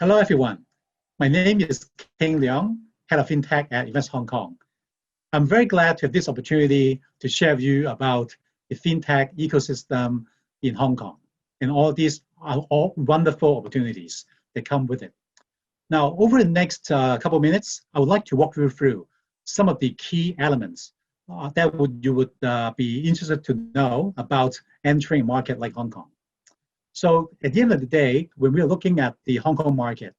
Hello, everyone. My name is King Leung, Head of FinTech at InvestHK. I'm very glad to have this opportunity to share with you about the FinTech ecosystem in Hong Kong and all these are all wonderful opportunities that come with it. Now, over the next couple of minutes, I would like to walk you through some of the key elements that you would be interested to know about entering a market like Hong Kong. So at the end of the day, when we're looking at the Hong Kong market,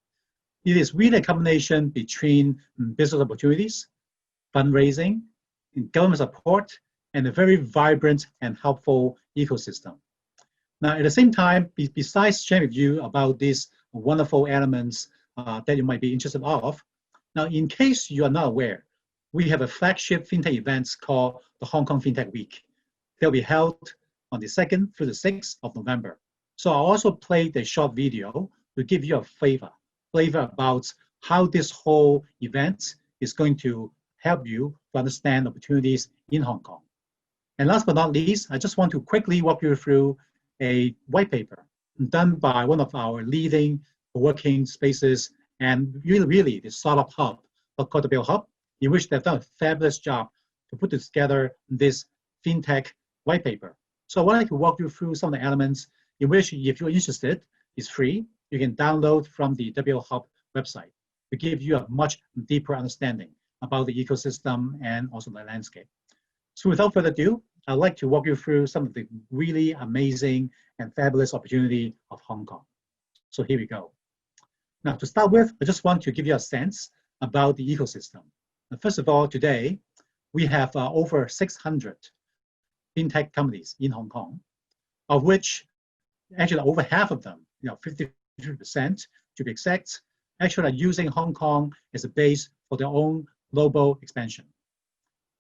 it is really a combination between business opportunities, fundraising, and government support, and a very vibrant and helpful ecosystem. Now, at the same time, besides sharing with you about these wonderful elements that you might be interested of, now, in case you are not aware, we have a flagship FinTech event called the Hong Kong FinTech Week. They'll be held on the 2nd through the 6th of November. So I also played a short video to give you a flavor about how this whole event is going to help you to understand opportunities in Hong Kong. And last but not least, I just want to quickly walk you through a white paper done by one of our leading working spaces and really the startup hub called the WHub, in which they've done a fabulous job to put together this FinTech white paper. So I would like to walk you through some of the elements in which, if you're interested, it's free. You can download from the WHub website to give you a much deeper understanding about the ecosystem and also the landscape. So without further ado, I'd like to walk you through some of the really amazing and fabulous opportunity of Hong Kong. So here we go. Now, to start with, I just want to give you a sense about the ecosystem. Now, first of all, today, we have over 600 FinTech companies in Hong Kong, of which actually over half of them, 53% to be exact, actually are using Hong Kong as a base for their own global expansion.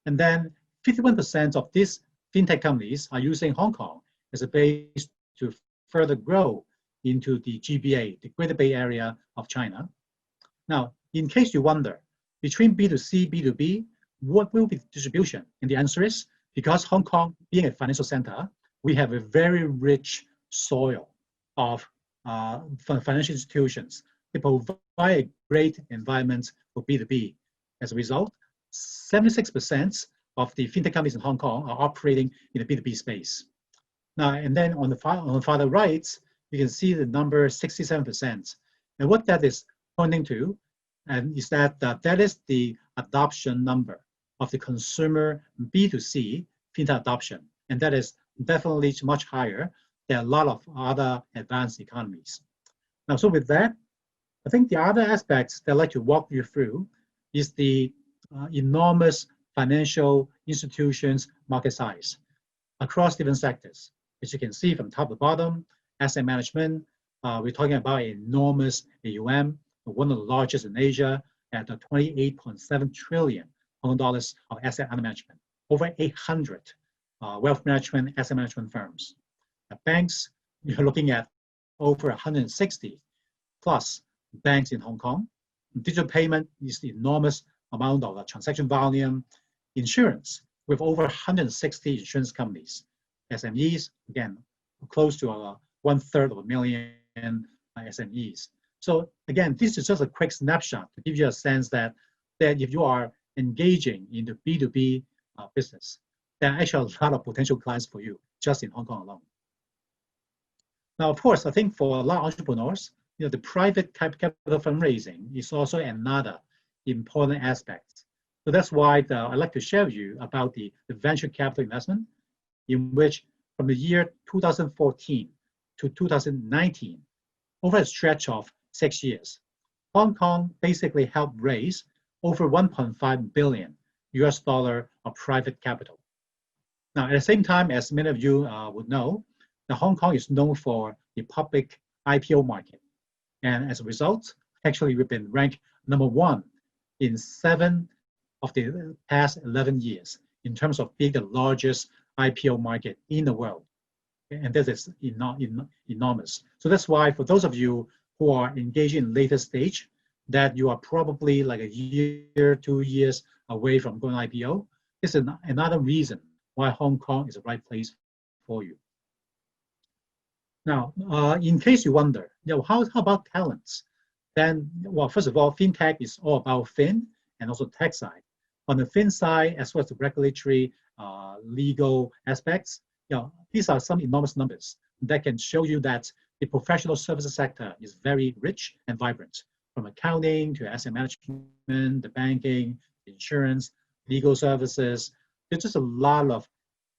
And then 51% of these FinTech companies are using Hong Kong as a base to further grow into the GBA, the Greater Bay Area of China. Now, in case you wonder, between B2C, B2B, what will be the distribution? And the answer is, because Hong Kong being a financial center, we have a very rich soil of financial institutions. They provide a great environment for B2B. As a result, 76% of the FinTech companies in Hong Kong are operating in the B2B space. Now, and then on the far right, you can see the number 67%. And what that is pointing to is that that is the adoption number of the consumer B2C FinTech adoption. And that is definitely much higher than a lot of other advanced economies. Now, so with that, I think the other aspects that I'd like to walk you through is the enormous financial institutions market size across different sectors. As you can see from top to bottom, asset management, we're talking about enormous AUM, one of the largest in Asia at 28.7 trillion Hong Kong dollars of asset under management, over 800 wealth management, asset management firms. Banks, you're looking at over 160 plus banks in Hong Kong. Digital payment is the enormous amount of transaction volume. Insurance, with over 160 insurance companies. SMEs, again, close to 1/3 of a million SMEs. So again, this is just a quick snapshot to give you a sense that if you are engaging in the B2B business, there are actually a lot of potential clients for you just in Hong Kong alone. Now, of course, I think for a lot of entrepreneurs, the private capital fundraising is also another important aspect. So that's why I'd like to share with you about the venture capital investment, in which from the year 2014 to 2019, over a stretch of 6 years, Hong Kong basically helped raise over $1.5 billion of private capital. Now, at the same time, as many of you would know, Hong Kong is known for the public IPO market. And as a result, actually, we've been ranked #1 in 7 of the past 11 years in terms of being the largest IPO market in the world. And this is enormous. So that's why for those of you who are engaging in later stage, that you are probably like a year, 2 years away from going IPO, this is another reason why Hong Kong is the right place for you. Now, in case you wonder, how about talents then, well, first of all, FinTech is all about fin and also tech side. On the fin side, as well as the regulatory, legal aspects, these are some enormous numbers that can show you that the professional services sector is very rich and vibrant, from accounting to asset management, the banking, the insurance, legal services. There's just a lot of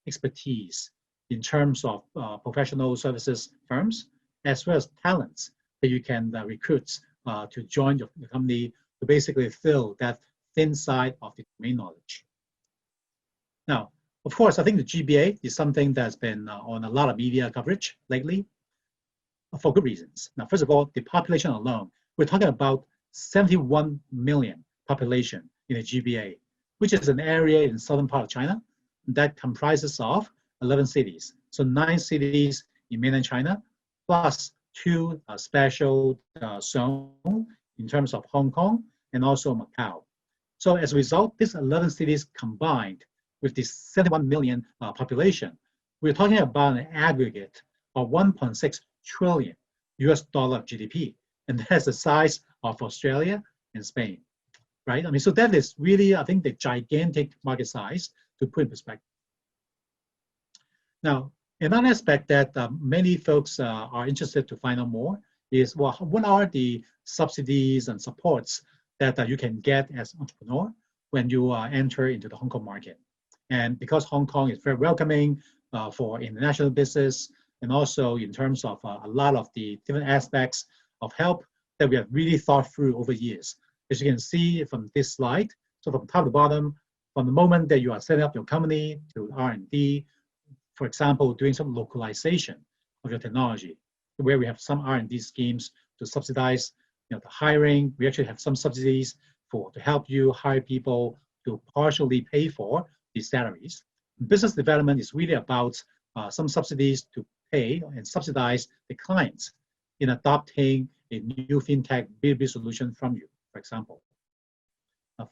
expertise in terms of professional services firms, as well as talents that you can recruit to join your company to basically fill that thin side of the domain knowledge. Now, of course, I think the GBA is something that's been on a lot of media coverage lately for good reasons. Now, first of all, the population alone, we're talking about 71 million population in the GBA, which is an area in southern part of China that comprises of 11 cities. So 9 cities in mainland China, plus 2 special zones in terms of Hong Kong and also Macau. So as a result, these 11 cities combined with this 71 million population, we're talking about an aggregate of 1.6 trillion US dollar GDP. And that's the size of Australia and Spain, right? I mean, so that is really, I think, the gigantic market size to put in perspective. Now, another aspect that many folks are interested to find out more is, well, what are the subsidies and supports that you can get as an entrepreneur when you enter into the Hong Kong market? And because Hong Kong is very welcoming for international business, and also in terms of a lot of the different aspects of help that we have really thought through over years. As you can see from this slide, so from top to bottom, from the moment that you are setting up your company to R&D, for example, doing some localization of your technology, where we have some R&D schemes to subsidize the hiring. We actually have some subsidies to help you hire people to partially pay for the salaries. Business development is really about some subsidies to pay and subsidize the clients in adopting a new FinTech B2B solution from you, for example.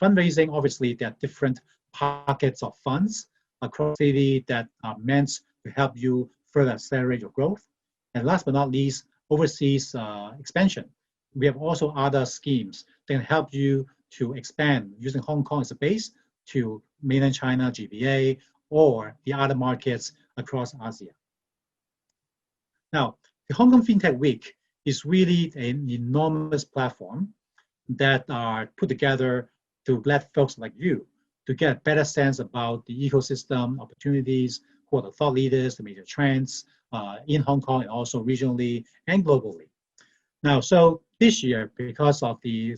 Fundraising, obviously, there are different pockets of funds across the city that are meant to help you further accelerate your growth. And last but not least, overseas expansion. We have also other schemes that can help you to expand using Hong Kong as a base to mainland China, GBA, or the other markets across Asia. Now, the Hong Kong FinTech Week is really an enormous platform that are put together to let folks like you to get a better sense about the ecosystem, opportunities, who are the thought leaders, the major trends in Hong Kong and also regionally and globally. Now, so this year, because of the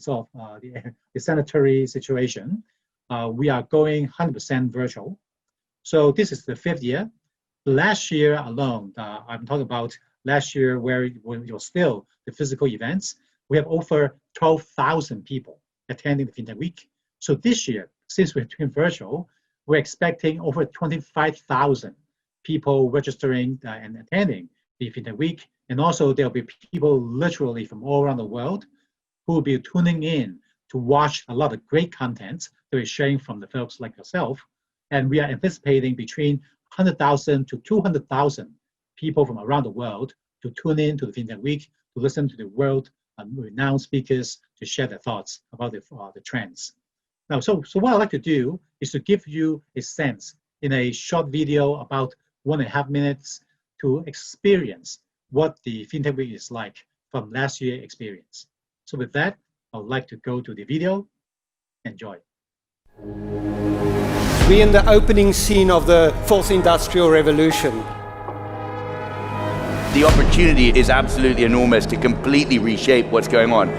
sanitary situation, we are going 100% virtual. So this is the 5th year. Last year alone, I'm talking about last year where it was still the physical events, we have over 12,000 people attending the FinTech Week. So this year, since we're doing virtual, we're expecting over 25,000 people registering and attending the FinTech Week. And also there'll be people literally from all around the world who will be tuning in to watch a lot of great content that we're sharing from the folks like yourself. And we are anticipating between 100,000 to 200,000 people from around the world to tune in to the FinTech Week, to listen to the world-renowned speakers to share their thoughts about the trends. Now, so what I'd like to do is to give you a sense in a short video about 1.5 minutes to experience what the FinTech Week is like from last year's experience. So with that, I would like to go to the video. Enjoy. We're in the opening scene of the fourth industrial revolution. The opportunity is absolutely enormous to completely reshape what's going on.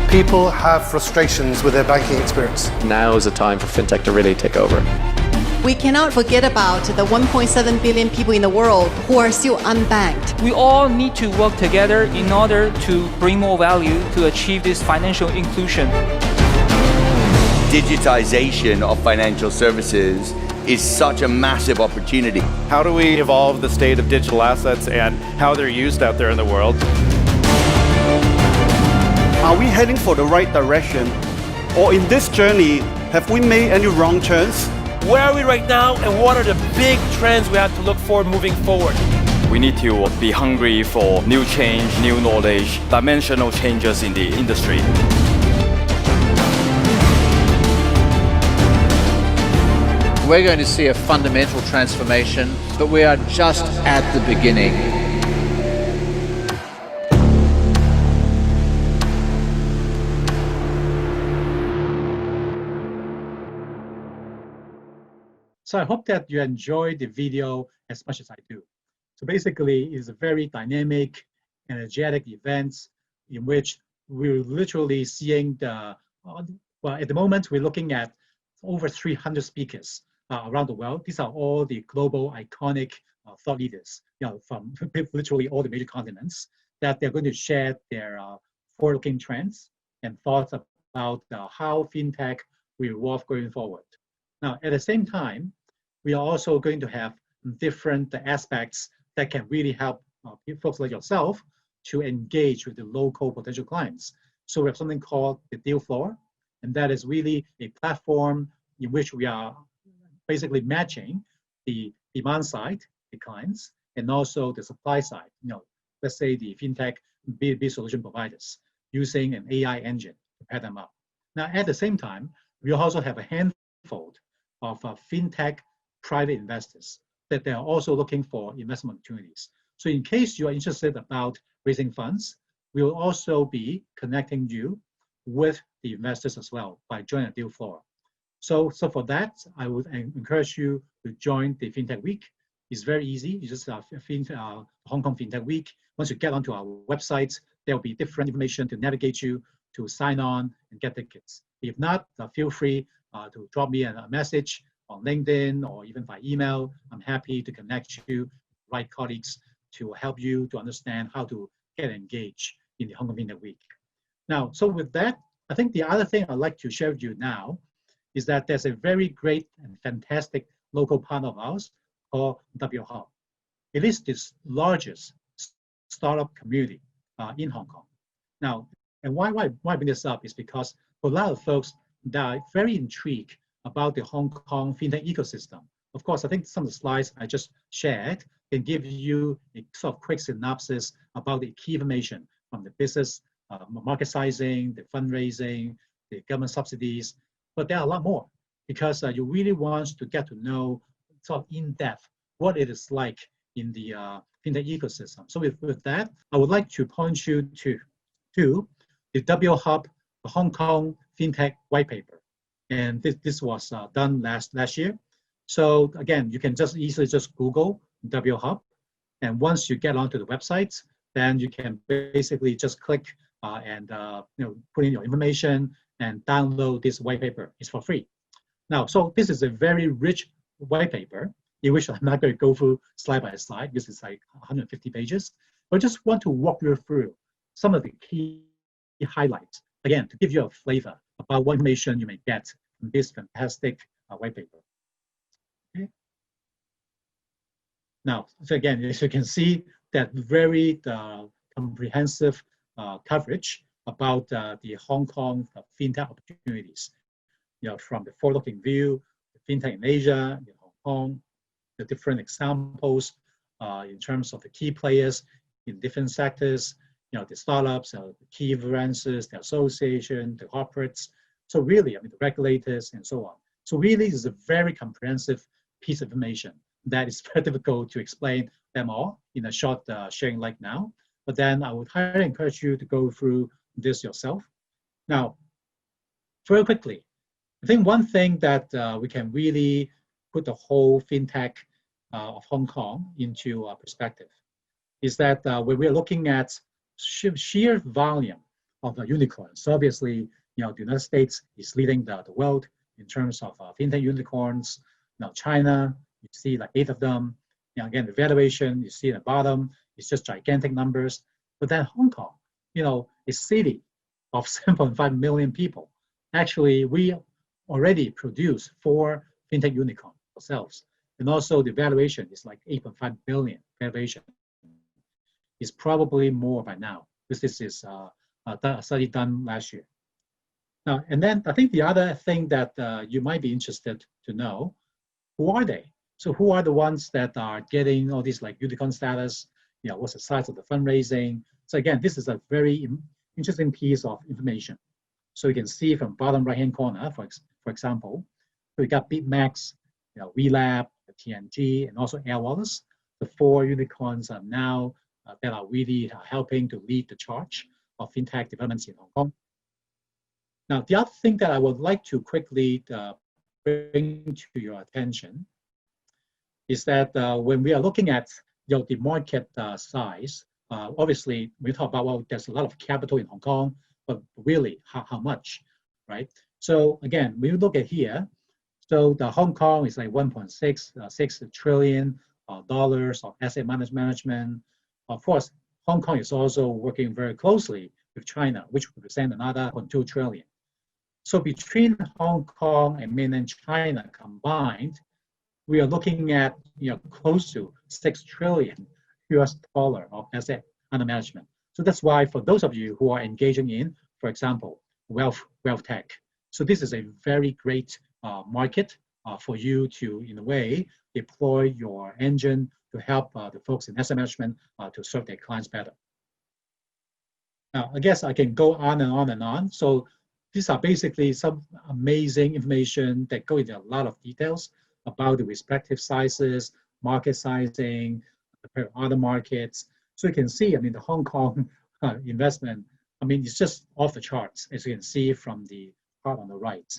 People have frustrations with their banking experience. Now is the time for FinTech to really take over. We cannot forget about the 1.7 billion people in the world who are still unbanked. We all need to work together in order to bring more value to achieve this financial inclusion. Digitization of financial services is such a massive opportunity. How do we evolve the state of digital assets and how they're used out there in the world? Are we heading for the right direction? Or in this journey, have we made any wrong turns? Where are we right now, and what are the big trends we have to look for moving forward? We need to be hungry for new change, new knowledge, dimensional changes in the industry. We're going to see a fundamental transformation, but we are just at the beginning. So I hope that you enjoyed the video as much as I do. So basically, it's a very dynamic, energetic event in which we're literally seeing well, at the moment, we're looking at over 300 speakers around the world. These are all the global iconic thought leaders, from literally all the major continents, that they're going to share their forward-looking trends and thoughts about how FinTech will evolve going forward. Now, at the same time, we are also going to have different aspects that can really help folks like yourself to engage with the local potential clients. So we have something called the deal floor, and that is really a platform in which we are basically matching the demand side, the clients, and also the supply side. Let's say the FinTech B2B solution providers using an AI engine to pair them up. Now, at the same time, we also have a handful of FinTech private investors that they are also looking for investment opportunities. So in case you are interested about raising funds, we will also be connecting you with the investors as well by joining a deal floor. So for that, I would encourage you to join the FinTech Week. It's very easy. You just Hong Kong FinTech Week. Once you get onto our website, there will be different information to navigate you to sign on and get tickets. If not, feel free to drop me a message on LinkedIn or even by email. I'm happy to connect you with the right colleagues to help you to understand how to get engaged in the Hong Kong FinTech Week. Now, so with that, I think the other thing I'd like to share with you now is that there's a very great and fantastic local partner of ours called WHub. It is the largest startup community in Hong Kong. Now, and why bring this up is because for a lot of folks that are very intrigued about the Hong Kong FinTech ecosystem. Of course, I think some of the slides I just shared can give you a sort of quick synopsis about the key information from the business, market sizing, the fundraising, the government subsidies, but there are a lot more because you really want to get to know sort of in depth what it is like in the FinTech ecosystem. So with that, I would like to point you to the WHub, the Hong Kong FinTech white paper. And this was done last year. So again, you can just easily just Google WHub. And once you get onto the website, then you can basically just click and put in your information and download this white paper. It's for free. Now, so this is a very rich white paper in which I'm not going to go through slide by slide. This is like 150 pages. But I just want to walk you through some of the key highlights, again, to give you a flavor about what information you may get from this fantastic white paper. Okay. Now, so again, as you can see, that very comprehensive coverage about the Hong Kong FinTech opportunities, from the forward-looking view, the FinTech in Asia, in Hong Kong, the different examples in terms of the key players in different sectors, the startups, the key influencers, the association, the corporates. So really, I mean, the regulators and so on. So really, it's a very comprehensive piece of information that is very difficult to explain them all in a short sharing like now. But then I would highly encourage you to go through this yourself. Now, very quickly, I think one thing that we can really put the whole FinTech of Hong Kong into perspective is that when we're looking at sheer volume of the unicorns, so obviously, the United States is leading the world in terms of FinTech unicorns. Now, China, you see like 8 of them. Again, the valuation you see at the bottom, it's just gigantic numbers. But then Hong Kong, a city of 7.5 million people. Actually, we already produce 4 FinTech unicorns ourselves. And also the valuation is like 8.5 billion valuation. It's probably more by now, because this is a study done last year. Now, and then I think the other thing that you might be interested to know, who are they? So who are the ones that are getting all these like unicorn status? What's the size of the fundraising? So again, this is a very interesting piece of information. So you can see from bottom right-hand corner, for example, we got BitMax, WeLab, TNG, and also Air Wallace. The 4 unicorns are now that are really helping to lead the charge of fintech developments in Hong Kong. Now, the other thing that I would like to quickly bring to your attention is that when we are looking at the market size, obviously we talk about, well, there's a lot of capital in Hong Kong, but really how much, right? So again, when you look at here, so the Hong Kong is like 1.6 trillion dollars of asset management. Of course, Hong Kong is also working very closely with China, which represents another 0.2 trillion. So between Hong Kong and mainland China combined, we are looking at close to 6 trillion US dollar of asset under management. So that's why for those of you who are engaging in, for example, wealth tech, so this is a very great market for you to, in a way, deploy your engine to help the folks in asset management to serve their clients better. Now, I guess I can go on and on and on. So these are basically some amazing information that go into a lot of details about the respective sizes, market sizing, other markets. So you can see, I mean, the Hong Kong investment, I mean, it's just off the charts, as you can see from the chart on the right.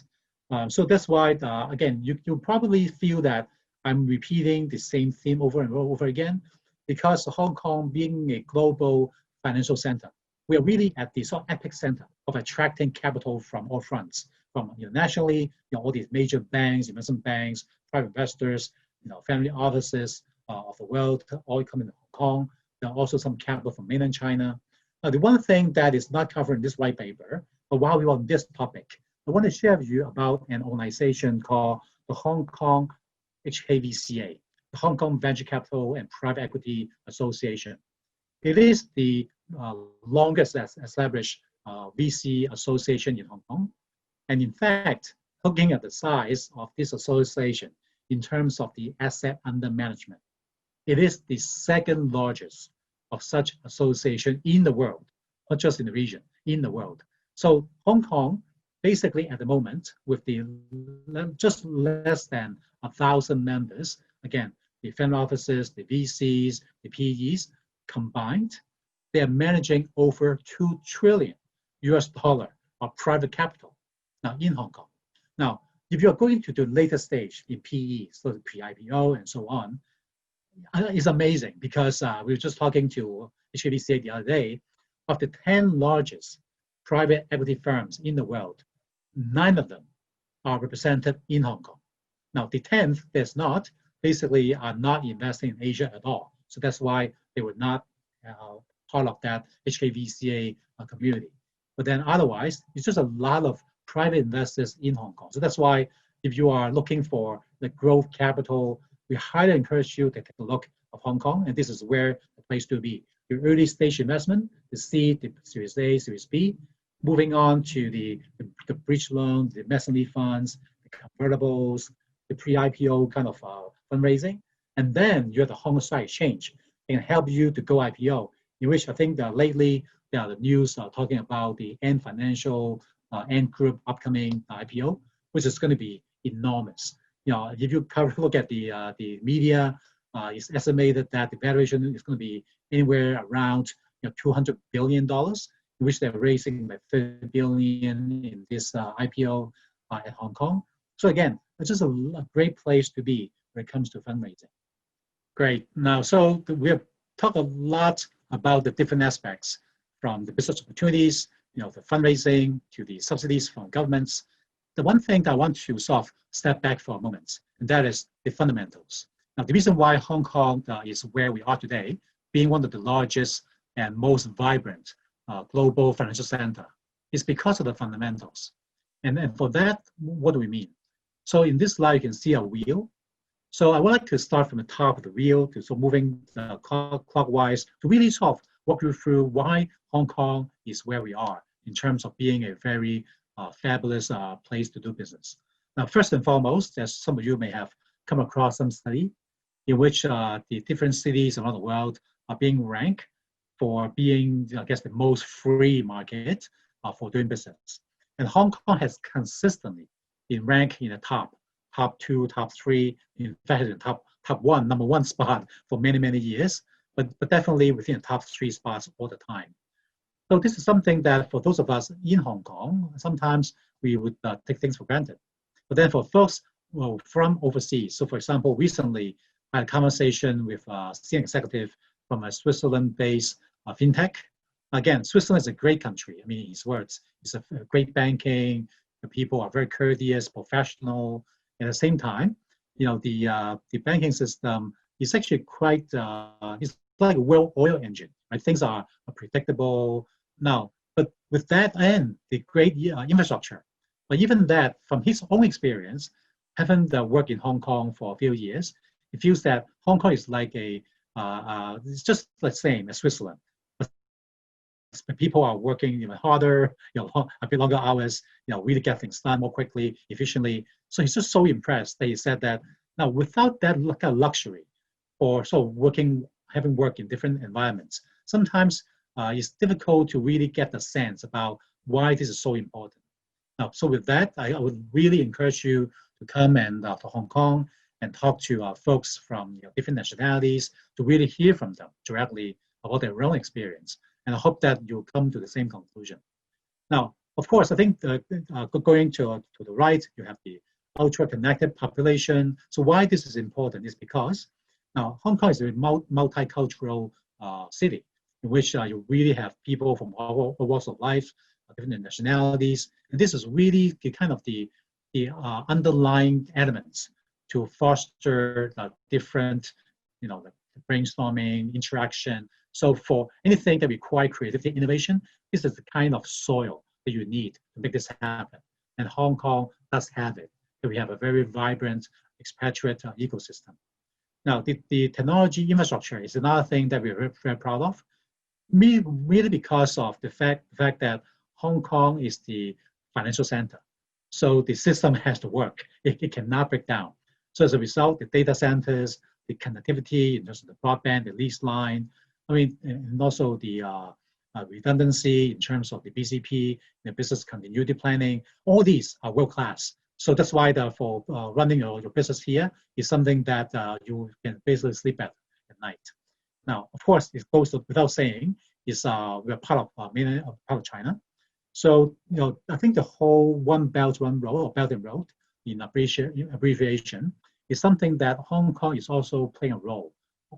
So that's why, again, you probably feel that I'm repeating the same theme over and over again, because Hong Kong being a global financial center, we are really at the sort of epicenter of attracting capital from all fronts, from nationally, all these major banks, investment banks, private investors, family offices of the world, all coming to Hong Kong. There are also some capital from mainland China. Now, the one thing that is not covered in this white paper, but while we're on this topic, I want to share with you about an organization called the Hong Kong HKVCA, the Hong Kong Venture Capital and Private Equity Association. It is the longest established VC association in Hong Kong. And in fact, looking at the size of this association in terms of the asset under management, it is the second largest of such association in the world, not just in the region, in the world. So Hong Kong, basically at the moment, with the just less than 1,000 members, again, the family offices, the VCs, the PEs combined, they are managing over 2 trillion US dollar of private capital now in Hong Kong. Now, if you're going to the later stage in PE, so the pre-IPO and so on, it's amazing because we were just talking to HKVCA the other day. Of the 10 largest private equity firms in the world, 9 of them are represented in Hong Kong. Now, the 10th that's not, basically are not investing in Asia at all. So that's why they were not part of that HKVCA community. But then otherwise, it's just a lot of private investors in Hong Kong. So that's why if you are looking for the growth capital, we highly encourage you to take a look at Hong Kong, and this is where the place to be. Your early stage investment, the seed, the Series A, Series B, moving on to the bridge loan, the mezzanine funds, the convertibles, the pre-IPO kind of fundraising, and then you have the Hong Kong Stock Exchange. It can help you to go IPO, in which I think that lately there are the news talking about the Ant Financial, Ant Group upcoming IPO, which is going to be enormous. If you look at the media, it's estimated that the valuation is going to be anywhere around $200 billion, in which they're raising like $30 billion in this IPO at Hong Kong. So again, it's just a great place to be when it comes to fundraising. Great. Now, so we have talked a lot about the different aspects, from the business opportunities, the fundraising, to the subsidies from governments. The one thing that I want to sort of step back for a moment, and that is the fundamentals. Now, the reason why Hong Kong is where we are today, being one of the largest and most vibrant global financial center, is because of the fundamentals. And for that, what do we mean? So in this slide, you can see a wheel. So I would like to start from the top of the wheel to sort of moving clockwise to really sort of walk you through why Hong Kong is where we are in terms of being a very fabulous place to do business. Now, first and foremost, as some of you may have come across some study in which the different cities around the world are being ranked for being, I guess, the most free market for doing business. And Hong Kong has consistently been ranked in the top 2, top 3, in fact, in top 1, number 1 spot for many, many years, but definitely within the top 3 spots all the time. So this is something that for those of us in Hong Kong, sometimes we would take things for granted. But then for folks from overseas, so for example, recently I had a conversation with a senior executive from a Switzerland-based FinTech. Again, Switzerland is a great country. I mean, his words, it's a great banking, the people are very courteous, professional. At the same time, the banking system is actually quite, it's like a well-oiled engine, right? Things are predictable now, but with that and the great infrastructure, but even that, from his own experience, having worked in Hong Kong for a few years, he feels that Hong Kong is like it's just the same as Switzerland. But people are working even harder, a bit longer hours, really get things done more quickly, efficiently. So he's just so impressed that he said that now without that luxury, or having worked in different environments, sometimes it's difficult to really get the sense about why this is so important. Now, so with that, I would really encourage you to come and to Hong Kong and talk to folks from different nationalities to really hear from them directly about their own experience. And I hope that you'll come to the same conclusion. Now, of course, I think going to the right, you have the ultra-connected population. So why this is important is because now Hong Kong is a multicultural city in which you really have people from all walks of life, different nationalities, and this is really the kind of the underlying elements to foster different, like brainstorming, interaction. So for anything that requires creativity, innovation, this is the kind of soil that you need to make this happen. And Hong Kong does have it. So we have a very vibrant expatriate ecosystem. Now, the technology infrastructure is another thing that we're very, very proud of, really because of the fact that Hong Kong is the financial center. So the system has to work. It cannot break down. So as a result, the data centers, the connectivity in terms of the broadband, the lease line, and also the redundancy in terms of the BCP, the business continuity planning, all these are world-class. So that's why for running your business here is something that you can basically sleep at night. Now, of course, it goes without saying, is we're part of Mainland, part of China. So, I think the whole One Belt, One Road, or Belt and Road in abbreviation, is something that Hong Kong is also playing a role,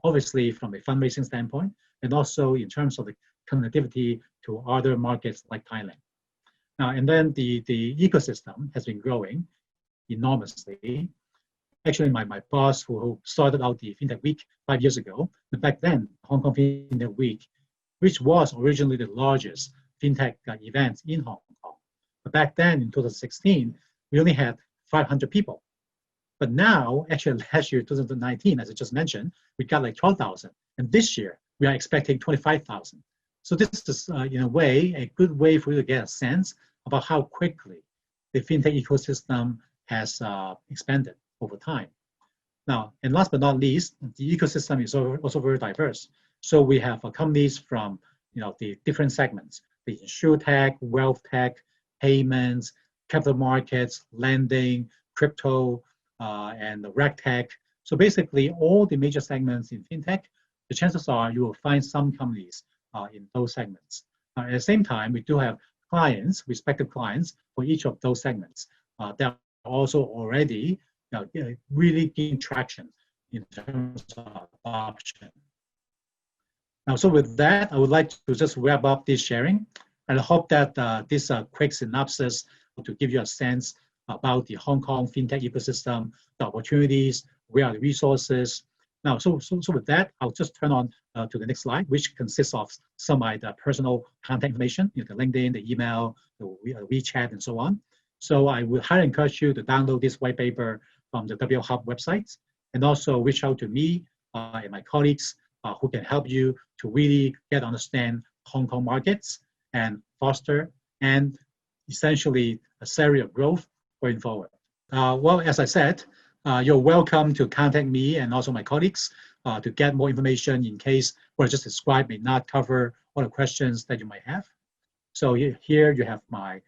obviously from a fundraising standpoint, and also in terms of the connectivity to other markets like Thailand. Now, and then the ecosystem has been growing enormously. Actually, my boss who started out the FinTech Week 5 years ago, back then, Hong Kong FinTech Week, which was originally the largest FinTech event in Hong Kong. But back then, in 2016, we only had 500 people. But now, actually last year, 2019, as I just mentioned, we got like 12,000. And this year, we are expecting 25,000. So this is, in a way, a good way for you to get a sense about how quickly the FinTech ecosystem has expanded over time. Now, and last but not least, the ecosystem is also very diverse. So we have companies from, the different segments, the insurtech, wealth tech, payments, capital markets, lending, crypto, and the RegTech. So basically, all the major segments in FinTech, the chances are you will find some companies in those segments. At the same time, we do have clients, respective clients, for each of those segments that are also already really gaining traction in terms of adoption. Now, so with that, I would like to just wrap up this sharing, and I hope that this quick synopsis to give you a sense about the Hong Kong FinTech ecosystem, the opportunities, where are the resources. Now, so with that, I'll just turn on to the next slide, which consists of some of my personal contact information, the LinkedIn, the email, the WeChat, and so on. So I would highly encourage you to download this white paper from the WHub website, and also reach out to me and my colleagues who can help you to really get understand Hong Kong markets and foster and essentially a series of growth going forward. Well, as I said, you're welcome to contact me and also my colleagues to get more information in case what I just described may not cover all the questions that you might have. So here you have my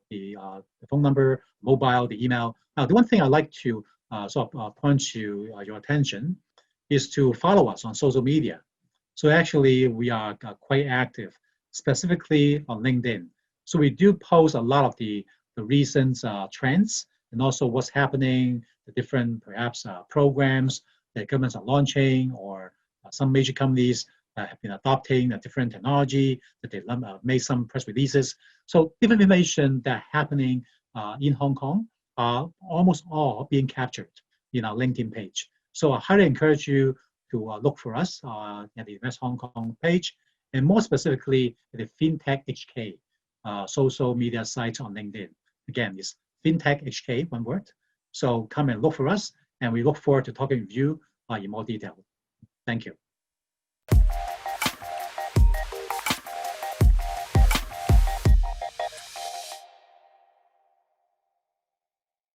the phone number, mobile, the email. Now, the one thing I'd like to sort of point to your attention is to follow us on social media. So actually, we are quite active, specifically on LinkedIn. So we do post a lot of the recent trends and also what's happening, the different perhaps programs that governments are launching, or some major companies have been adopting a different technology, that they made some press releases. So different information that happening in Hong Kong are almost all being captured in our LinkedIn page. So I highly encourage you to look for us at the Invest Hong Kong page, and more specifically at the FinTechHK social media site on LinkedIn. Again, it's FinTechHK, one word. So come and look for us, and we look forward to talking with you in more detail. Thank you.